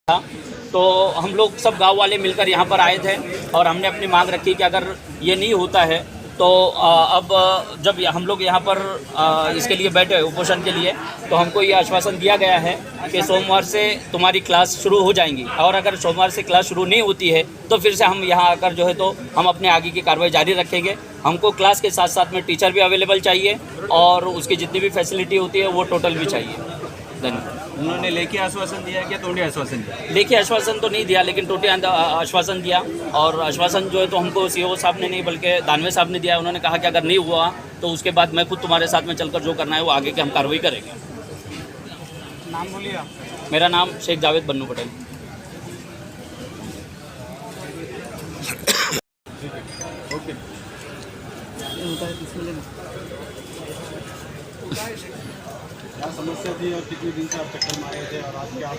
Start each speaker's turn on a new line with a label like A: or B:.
A: था। तो हम लोग सब गांव वाले मिलकर यहाँ पर आए थे और हमने अपनी मांग रखी कि अगर ये नहीं होता है तो अब जब हम लोग यहाँ पर इसके लिए बैठे उपोषण के लिए, तो हमको ये आश्वासन दिया गया है कि सोमवार से तुम्हारी क्लास शुरू हो जाएंगी, और अगर सोमवार से क्लास शुरू नहीं होती है तो फिर से हम यहाँ आकर जो है तो हम अपने आगे की कार्रवाई जारी रखेंगे। हमको क्लास के साथ साथ में टीचर भी अवेलेबल चाहिए और उसकी जितनी भी फैसिलिटी होती है वो टोटल भी चाहिए। धन्यवाद।
B: उन्होंने लेखी आश्वासन दिया है क्या तोंडी आश्वासन दिया?
A: लेखी आश्वासन तो नहीं दिया, लेकिन टोटी आश्वासन दिया। और आश्वासन जो है तो हमको सीओ साहब ने नहीं बल्कि दानवे साहब ने दिया। उन्होंने कहा कि अगर नहीं हुआ तो उसके बाद मैं खुद तुम्हारे साथ में चलकर जो करना है वो आगे की हम कार्रवाई करेंगे।
B: नाम बोलिए आप।
A: मेरा नाम शेख जावेद बन्नू पटेल।
B: ओके। क्या समस्या थी और कितने दिन से आप चक्कर मारे थे और आज क्या आप